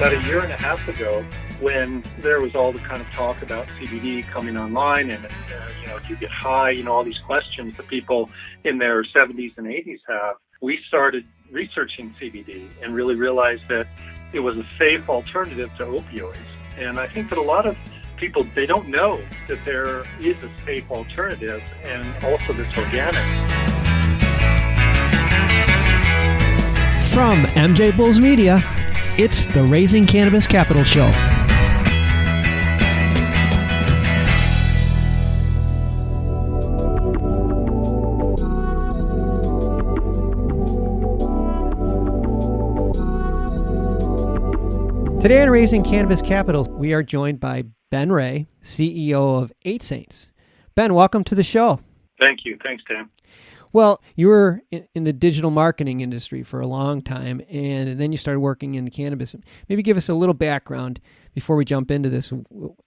about a year and a half ago, when there was all the kind of talk about CBD coming online and, do you get high, all these questions that people in their 70s and 80s have, we started researching CBD and really realized that it was a safe alternative to opioids. And I think that a lot of people, they don't know that there is a safe alternative and also that's organic. From MJBulls Media, it's the Raising Cannabis Capital Show. Today on Raising Cannabis Capital, we are joined by Ben Ray, CEO of 8 Saints. Ben, welcome to the show. Thank you. Thanks, Tim. Well, you were in the digital marketing industry for a long time, and then you started working in cannabis. Maybe give us a little background before we jump into this,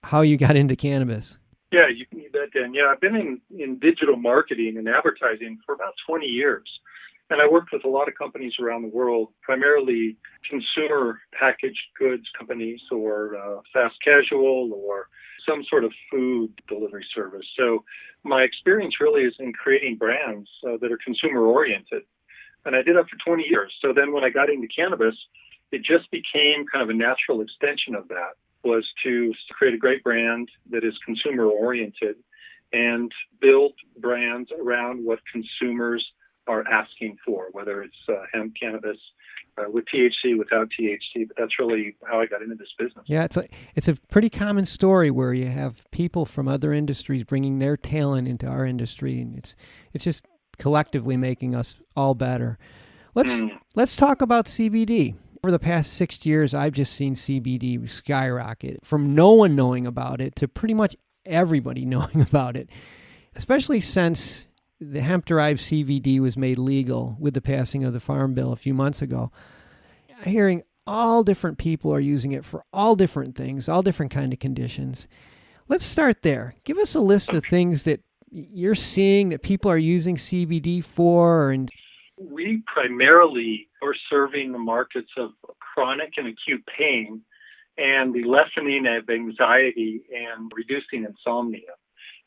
how you got into cannabis. Yeah, you can do that, Dan. Yeah, I've been in digital marketing and advertising for about 20 years. And I worked with a lot of companies around the world, primarily consumer packaged goods companies or fast casual or some sort of food delivery service. So my experience really is in creating brands that are consumer oriented. And I did that for 20 years. So then when I got into cannabis, it just became kind of a natural extension of that, was to create a great brand that is consumer oriented and build brands around what consumers are asking for, whether it's hemp cannabis with THC, without THC. But that's really how I got into this business. Yeah, it's a pretty common story where you have people from other industries bringing their talent into our industry, and it's just collectively making us all better. Let's talk about CBD. Over the past 6 years, I've just seen CBD skyrocket from no one knowing about it to pretty much everybody knowing about it, especially since the hemp-derived CBD was made legal with the passing of the Farm Bill a few months ago. Hearing all different people are using it for all different things, all different kind of conditions. Let's start there. Give us a list of things that you're seeing that people are using CBD for. And we primarily are serving the markets of chronic and acute pain and the lessening of anxiety and reducing insomnia.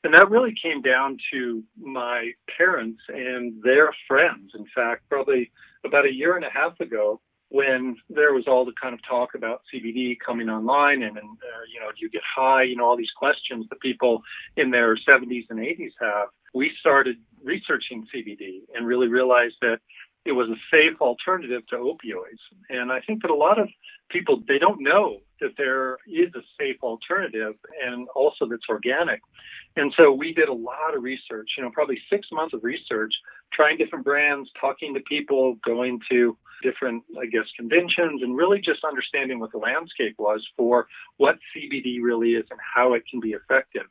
And that really came down to my parents and their friends. In fact, probably about a year and a half ago, when there was all the kind of talk about CBD coming online and do you get high, all these questions that people in their 70s and 80s have, we started researching CBD and really realized that it was a safe alternative to opioids. And I think that a lot of people, they don't know that there is a safe alternative and also that's organic. And so we did a lot of research, probably 6 months of research, trying different brands, talking to people, going to different, conventions, and really just understanding what the landscape was for what CBD really is and how it can be effective.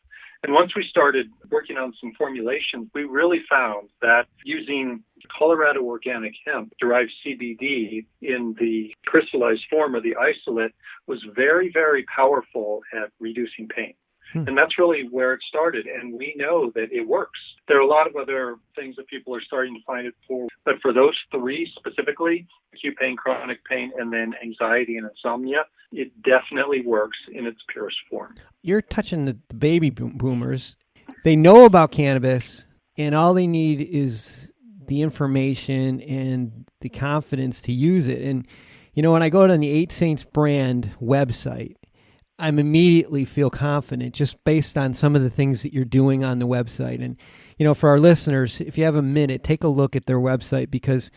And once we started working on some formulations, we really found that using Colorado organic hemp derived CBD in the crystallized form or the isolate was very, very powerful at reducing pain. And that's really where it started. And we know that it works. There are a lot of other things that people are starting to find it for. But for those three specifically, acute pain, chronic pain, and then anxiety and insomnia, it definitely works in its purest form. You're touching the baby boomers. They know about cannabis, and all they need is the information and the confidence to use it. And, when I go to the 8 Saints brand website, I'm immediately feel confident just based on some of the things that you're doing on the website. And, for our listeners, if you have a minute, take a look at their website because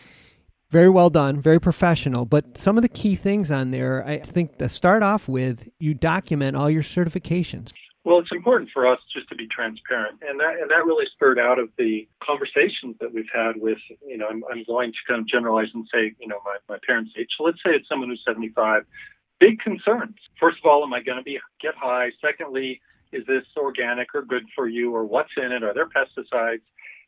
very well done, very professional. But some of the key things on there, I think to start off with, you document all your certifications. Well, it's important for us just to be transparent. And that really spurred out of the conversations that we've had with, I'm going to kind of generalize and say, my parents' age. So let's say it's someone who's 75. Big concerns. First of all, am I going to get high? Secondly, is this organic or good for you, or what's in it? Are there pesticides?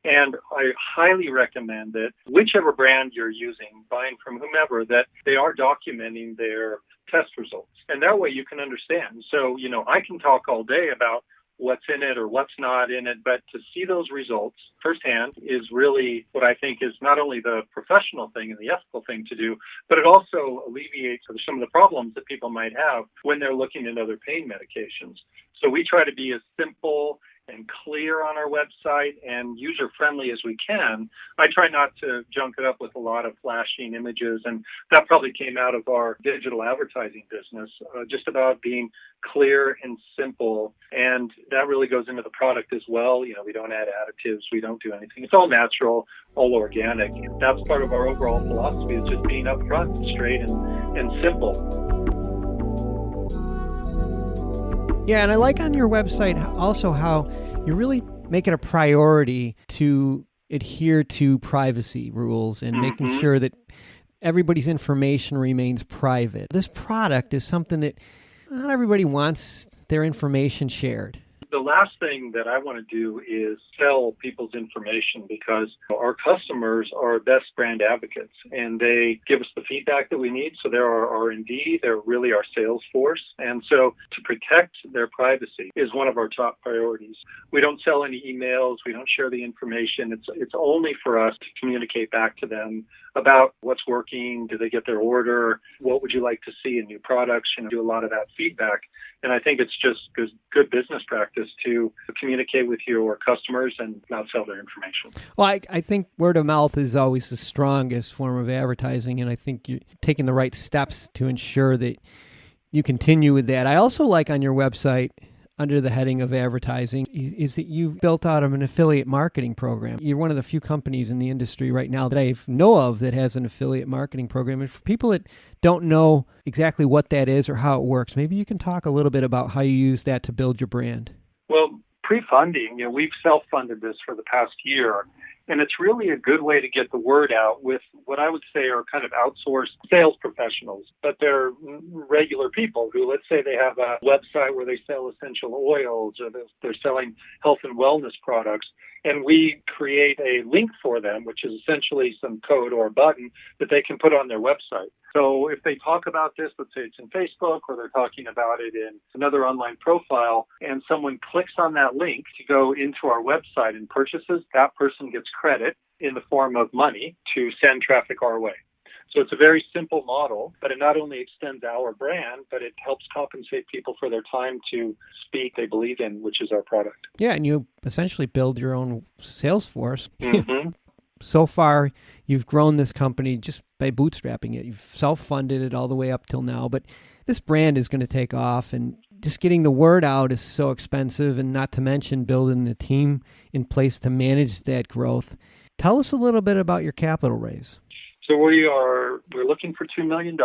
And I highly recommend that whichever brand you're using, buying from whomever, that they are documenting their test results. And that way you can understand. So, I can talk all day about what's in it or what's not in it, but to see those results firsthand is really what I think is not only the professional thing and the ethical thing to do, but it also alleviates some of the problems that people might have when they're looking at other pain medications. So we try to be as simple and clear on our website and user-friendly as we can. I try not to junk it up with a lot of flashing images, and that probably came out of our digital advertising business, just about being clear and simple, and that really goes into the product as well. You know, we don't add additives, we don't do anything. It's all natural, all organic. That's part of our overall philosophy, is just being upfront, straight, and simple. Yeah, and I like on your website also how you really make it a priority to adhere to privacy rules and making sure that everybody's information remains private. This product is something that not everybody wants their information shared. The last thing that I want to do is sell people's information, because our customers are best brand advocates and they give us the feedback that we need. So they're our R&D, they're really our sales force. And so to protect their privacy is one of our top priorities. We don't sell any emails, we don't share the information. It's only for us to communicate back to them about what's working, do they get their order, what would you like to see in new products, do a lot of that feedback. And I think it's just good business practice to communicate with your customers and not sell their information. Well, I think word of mouth is always the strongest form of advertising, and I think you're taking the right steps to ensure that you continue with that. I also like on your website, under the heading of advertising, is that you've built out an affiliate marketing program. You're one of the few companies in the industry right now that I know of that has an affiliate marketing program. And for people that don't know exactly what that is or how it works, maybe you can talk a little bit about how you use that to build your brand. Well, pre-funding, we've self-funded this for the past year. And it's really a good way to get the word out with what I would say are kind of outsourced sales professionals, but they're regular people who, let's say they have a website where they sell essential oils or they're selling health and wellness products. And we create a link for them, which is essentially some code or a button that they can put on their website. So if they talk about this, let's say it's in Facebook or they're talking about it in another online profile, and someone clicks on that link to go into our website and purchases, that person gets credit in the form of money to send traffic our way. So it's a very simple model, but it not only extends our brand, but it helps compensate people for their time to speak they believe in, which is our product. Yeah, and you essentially build your own sales force. Mm-hmm. So far, you've grown this company just by bootstrapping it. You've self-funded it all the way up till now, but this brand is going to take off, and just getting the word out is so expensive, and not to mention building the team in place to manage that growth. Tell us a little bit about your capital raise. So we're looking for $2 million.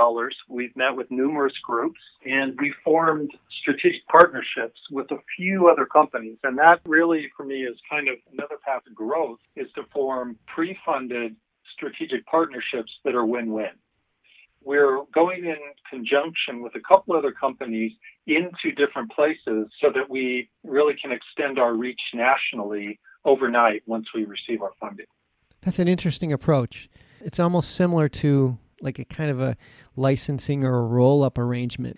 We've met with numerous groups, and we formed strategic partnerships with a few other companies. And that really, for me, is kind of another path of growth, is to form pre-funded strategic partnerships that are win-win. We're going in conjunction with a couple other companies into different places so that we really can extend our reach nationally overnight once we receive our funding. That's an interesting approach. It's almost similar to like a kind of a licensing or a roll-up arrangement.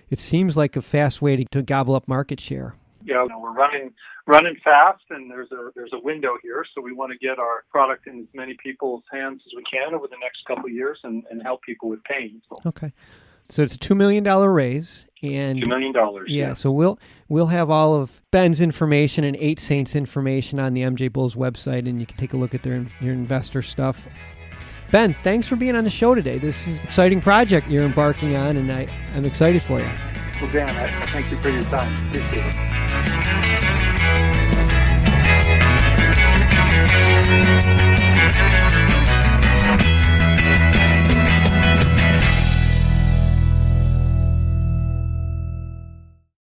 It seems like a fast way to gobble up market share. Yeah, we're running fast, and there's a window here, so we want to get our product in as many people's hands as we can over the next couple of years and help people with pain. So. Okay. So it's a $2 million raise, and $2 million. Yeah. So we'll have all of Ben's information and 8 Saints information on the MJBulls website, and you can take a look at your investor stuff. Ben, thanks for being on the show today. This is an exciting project you're embarking on, and I'm excited for you. Well, Dan, I thank you for your time. Appreciate it.